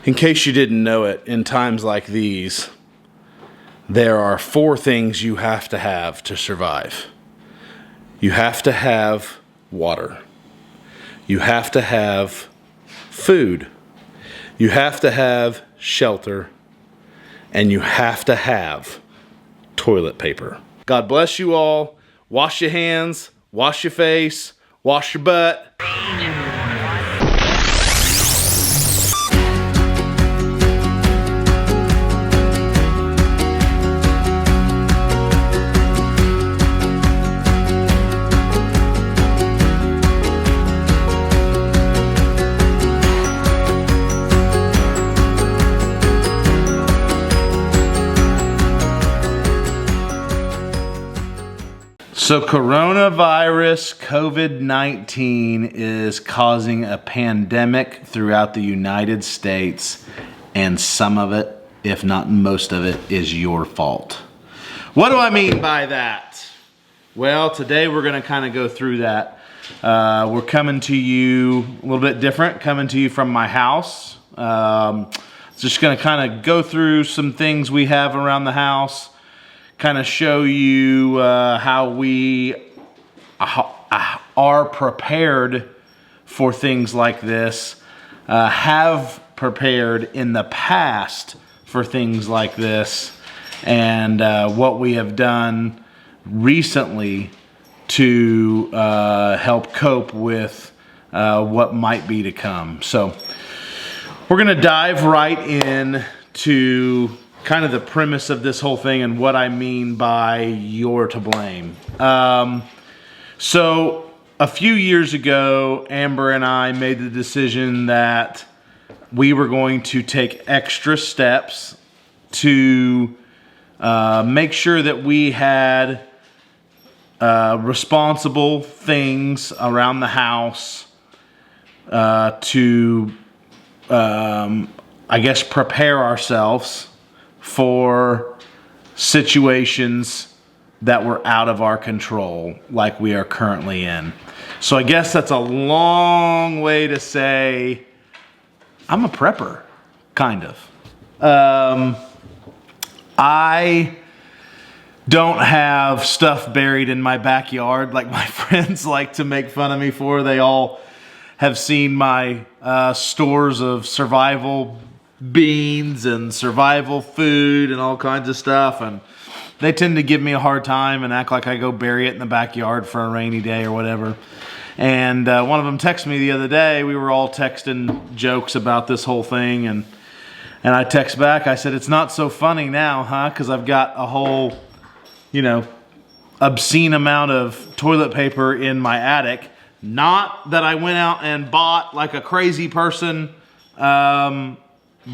In case you didn't know it, in times like these, there are 4 things you have to survive. You have to have water. You have to have food. You have to have shelter. And you have to have toilet paper. God bless you all. Wash your hands, wash your face, wash your butt. So coronavirus, COVID-19 is causing a pandemic throughout the United States, and some of it, if not most of it, is your fault. What do I mean by that? Well, today we're gonna kind of go through that. We're coming to you a little bit different, coming to you from my house. Just gonna kind of go through some things we have around the house, kind of show you how we are prepared for things like this, have prepared in the past for things like this, and what we have done recently to help cope with what might be to come. So we're gonna dive right in to kind of the premise of this whole thing and what I mean by you're to blame. So a few years ago, Amber and I made the decision that we were going to take extra steps to make sure that we had responsible things around the house to, I guess, prepare ourselves for situations that were out of our control, like we are currently in. So I guess that's a long way to say I'm a prepper, kind of. I don't have stuff buried in my backyard like my friends like to make fun of me for. They all have seen my stores of survival beans and survival food and all kinds of stuff, and they tend to give me a hard time and act like I go bury it in the backyard for a rainy day or whatever. And one of them texted me the other day. We were all texting jokes about this whole thing, and I text back, I said, it's not so funny now, huh? Because I've got a whole, obscene amount of toilet paper in my attic. Not that I went out and bought like a crazy person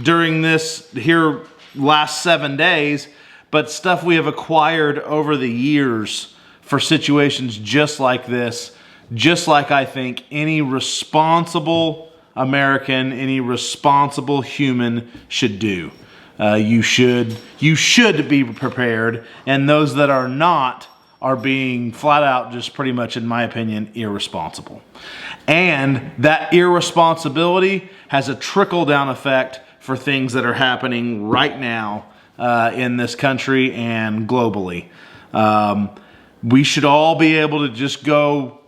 during this here last 7 days, but stuff we have acquired over the years for situations just like this, just like I think any responsible American, any responsible human should do. You should be prepared, and those that are not are being flat out, just pretty much in my opinion, irresponsible. And that irresponsibility has a trickle-down effect for things that are happening right now in this country and globally. We should all be able to just go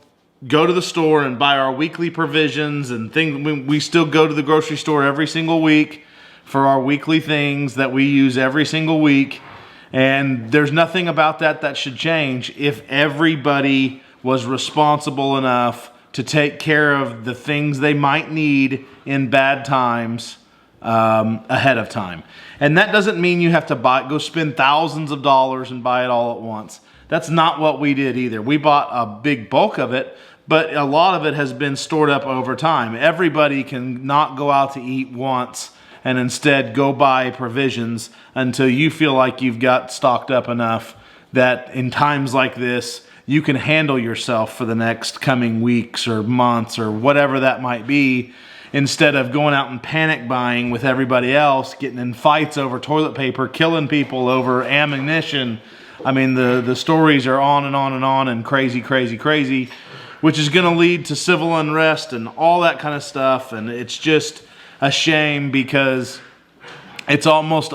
to the store and buy our weekly provisions and things. We still go to the grocery store every single week for our weekly things that we use every single week. And there's nothing about that should change if everybody was responsible enough to take care of the things they might need in bad times ahead of time. And that doesn't mean you have to go spend thousands of dollars and buy it all at once. That's not what we did either. We bought a big bulk of it, but a lot of it has been stored up over time. Everybody can not go out to eat once and instead go buy provisions until you feel like you've got stocked up enough that in times like this, you can handle yourself for the next coming weeks or months or whatever that might be, instead of going out and panic buying with everybody else, getting in fights over toilet paper, killing people over ammunition. I mean, the stories are on and on and on, and crazy, crazy, crazy, which is going to lead to civil unrest and all that kind of stuff. And it's just, a shame because it's almost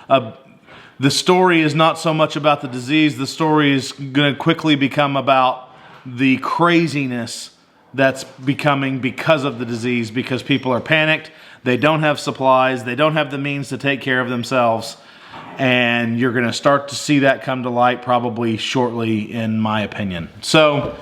the story is not so much about the disease. The story is going to quickly become about the craziness that's becoming because of the disease, because people are panicked. They don't have supplies. They don't have the means to take care of themselves. And you're going to start to see that come to light probably shortly, in my opinion. So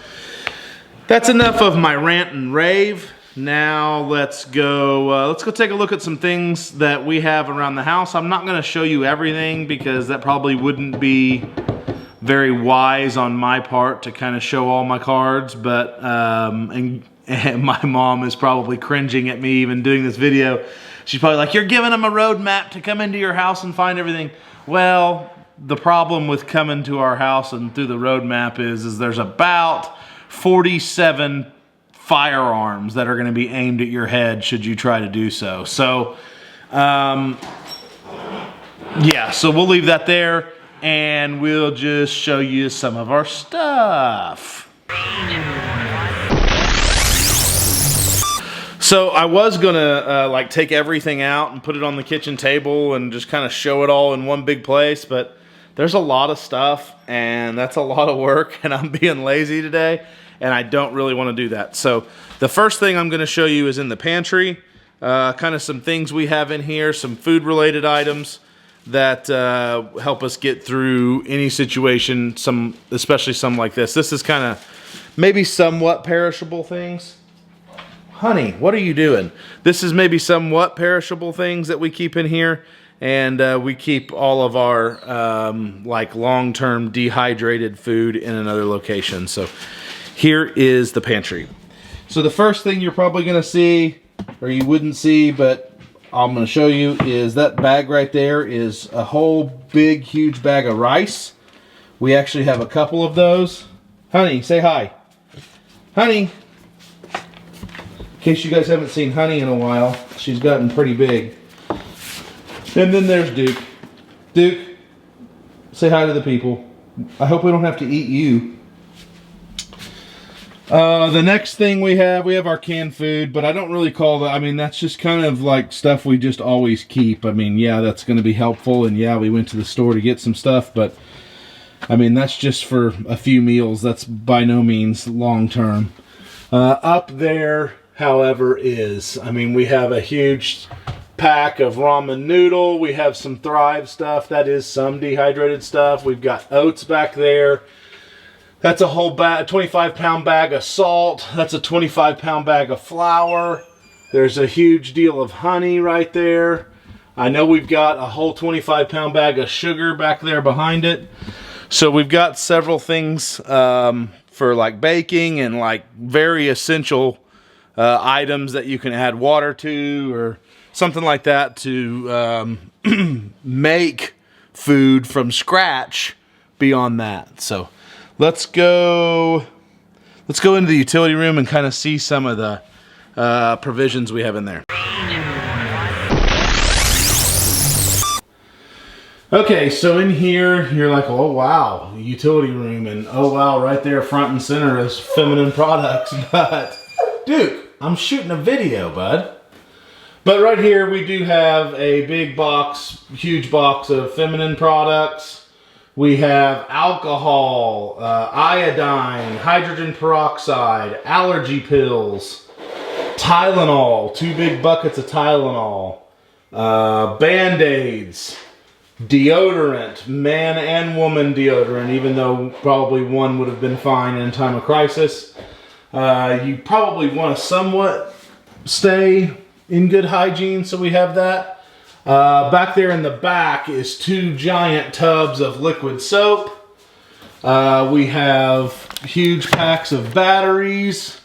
that's enough of my rant and rave. Now let's go take a look at some things that we have around the house. I'm not going to show you everything because that probably wouldn't be very wise on my part to kind of show all my cards, but and my mom is probably cringing at me even doing this video. She's probably like, you're giving them a roadmap to come into your house and find everything. Well, the problem with coming to our house and through the roadmap is there's about 47 firearms that are going to be aimed at your head should you try to do so. So, yeah, so we'll leave that there and we'll just show you some of our stuff. So I was gonna like take everything out and put it on the kitchen table and just kind of show it all in one big place, but there's a lot of stuff and that's a lot of work and I'm being lazy today and I don't really want to do that. So the first thing I'm going to show you is in the pantry, kind of some things we have in here, some food related items that help us get through any situation, especially some like this. This is kind of maybe somewhat perishable things. Honey, what are you doing? This is maybe somewhat perishable things that we keep in here, and we keep all of our like long-term dehydrated food in another location. So here is the pantry. So the first thing you're probably going to see, or you wouldn't see, but I'm going to show you, is that bag right there is a whole big, huge bag of rice. We actually have a couple of those. Honey, say hi. Honey. In case you guys haven't seen Honey in a while, she's gotten pretty big. And then there's Duke. Duke, say hi to the people. I hope we don't have to eat you. The next thing we have our canned food, but I don't really call that, I mean, that's just kind of like stuff we just always keep. I mean, yeah, that's going to be helpful, and yeah, we went to the store to get some stuff, but I mean, that's just for a few meals. That's by no means long term. Up there, however, I mean, we have a huge pack of ramen noodle. We have some Thrive stuff. That is some dehydrated stuff. We've got oats back there. That's a whole bag, 25-pound bag of salt. That's a 25-pound bag of flour. There's a huge deal of honey right there. I know we've got a whole 25-pound bag of sugar back there behind it. So we've got several things for like baking and like very essential items that you can add water to or something like that to make food from scratch beyond that. So let's go into the utility room and kind of see some of the provisions we have in there. Okay, so in here, you're like, oh wow, utility room, and oh wow, right there front and center is feminine products, but Duke, I'm shooting a video, bud. But right here we do have a big box, huge box of feminine products. We have alcohol, iodine, hydrogen peroxide, allergy pills, Tylenol, 2 big buckets of Tylenol, Band-Aids, deodorant, man and woman deodorant, even though probably one would have been fine in time of crisis. You probably want to somewhat stay in good hygiene, so we have that. Back there in the back is 2 giant tubs of liquid soap. We have huge packs of batteries.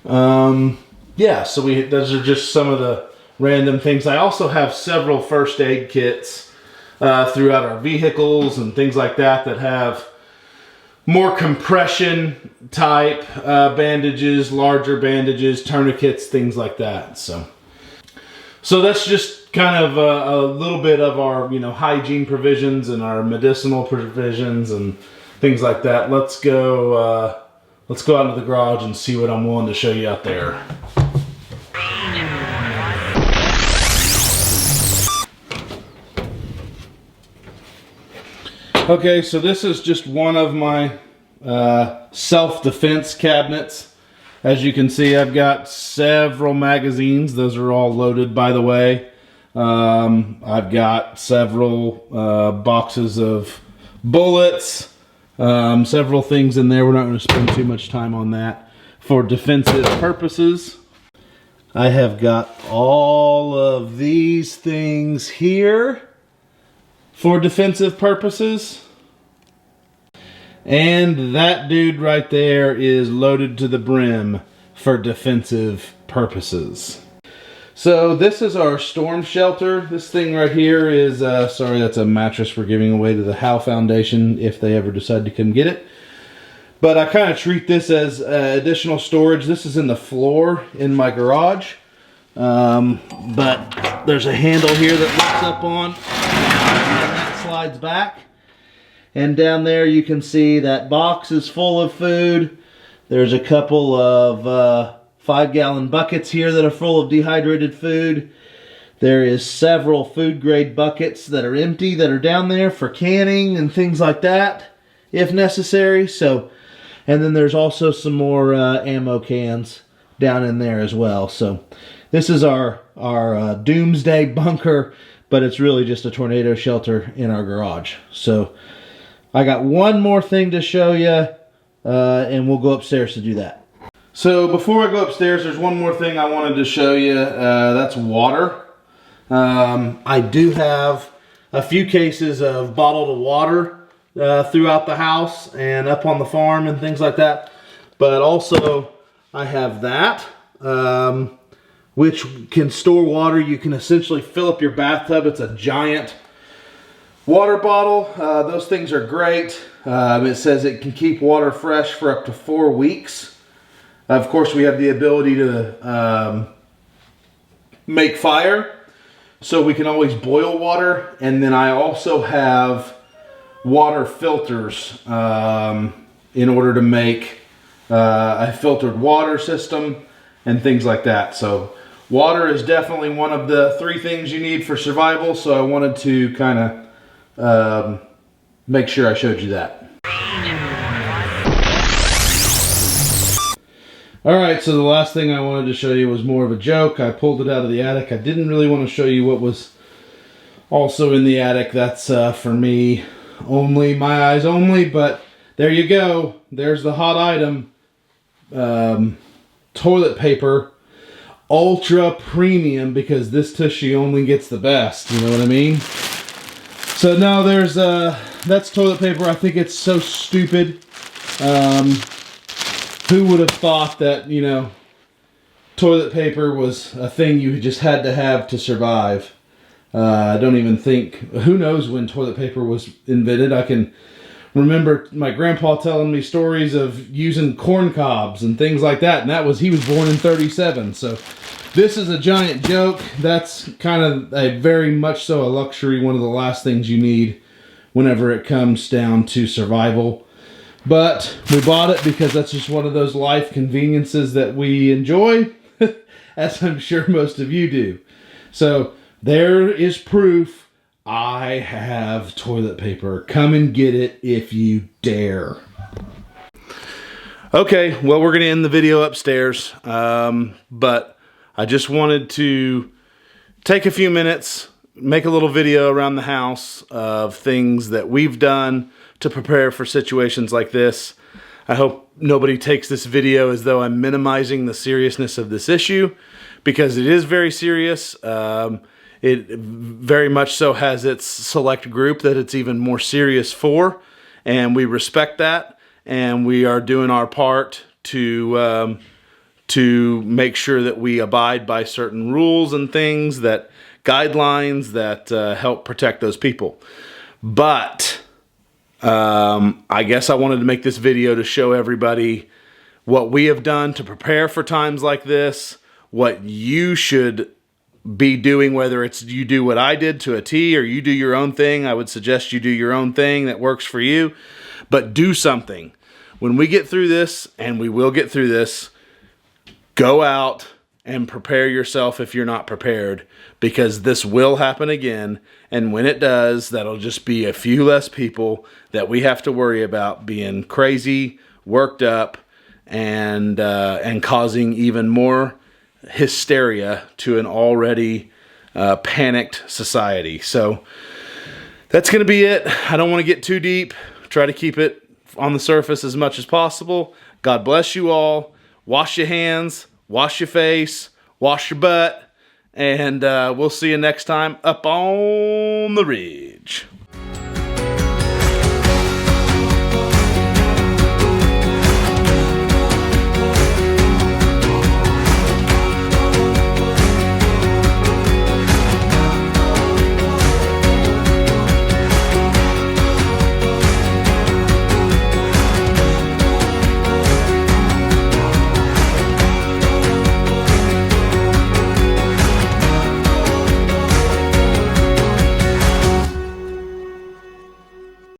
Yeah, so those are just some of the random things. I also have several first aid kits throughout our vehicles and things like that that have more compression type bandages, larger bandages, tourniquets, things like that. So that's just kind of a little bit of our, hygiene provisions and our medicinal provisions and things like that. Let's go out into the garage and see what I'm willing to show you out there. Okay, so this is just one of my self-defense cabinets. As you can see, I've got several magazines. Those are all loaded, by the way. I've got several boxes of bullets, several things in there. We're not going to spend too much time on that for defensive purposes. I have got all of these things here for defensive purposes. And that dude right there is loaded to the brim for defensive purposes. So this is our storm shelter. This thing right here is, sorry, that's a mattress we're giving away to the Howe Foundation if they ever decide to come get it. But I kind of treat this as additional storage. This is in the floor in my garage. But there's a handle here that lifts up on, and that slides back. And down there you can see that box is full of food. There's a couple of 5-gallon buckets here that are full of dehydrated food. There is several food grade buckets that are empty that are down there for canning and things like that if necessary. So, and then there's also some more ammo cans down in there as well. So this is our doomsday bunker, but it's really just a tornado shelter in our garage. So I got one more thing to show you, and we'll go upstairs to do that. So before I go upstairs, there's one more thing I wanted to show you. That's water. I do have a few cases of bottled water throughout the house and up on the farm and things like that. But also I have that, which can store water. You can essentially fill up your bathtub. It's a giant water bottle. Those things are great. It says it can keep water fresh for up to 4 weeks. Of course, we have the ability to make fire, so we can always boil water. And then I also have water filters in order to make a filtered water system and things like that. So water is definitely one of the 3 things you need for survival. So I wanted to kind of make sure I showed you that. Alright, so the last thing I wanted to show you was more of a joke. I pulled it out of the attic. I didn't really want to show you what was also in the attic. That's for me only, my eyes only, but there you go. There's the hot item. Toilet paper. Ultra premium, because this tushy only gets the best. You know what I mean? So now there's, that's toilet paper. I think it's so stupid. Who would have thought that, you know, toilet paper was a thing you just had to have to survive? I don't even think, who knows when toilet paper was invented. I can remember my grandpa telling me stories of using corn cobs and things like that, and that was, he was born in 37. So this is a giant joke. That's kind of a very much so a luxury, one of the last things you need whenever it comes down to survival. But we bought it because that's just one of those life conveniences that we enjoy, as I'm sure most of you do. So there is proof I have toilet paper. Come and get it if you dare. Okay, well, we're going to end the video upstairs, but I just wanted to take a few minutes, make a little video around the house of things that we've done to prepare for situations like this. I hope nobody takes this video as though I'm minimizing the seriousness of this issue, because it is very serious. It very much so has its select group that it's even more serious for, and we respect that, and we are doing our part to make sure that we abide by certain rules and things, that guidelines that help protect those people. But I guess I wanted to make this video to show everybody what we have done to prepare for times like this, what you should be doing, whether it's you do what I did to a T or you do your own thing. I would suggest you do your own thing that works for you, but do something. When we get through this, and we will get through this, go out and prepare yourself if you're not prepared, because this will happen again. And when it does, that'll just be a few less people that we have to worry about being crazy, worked up, and causing even more hysteria to an already panicked society. So that's going to be it. I don't want to get too deep. Try to keep it on the surface as much as possible. God bless you all. Wash your hands, wash your face, wash your butt, and we'll see you next time up on the ridge.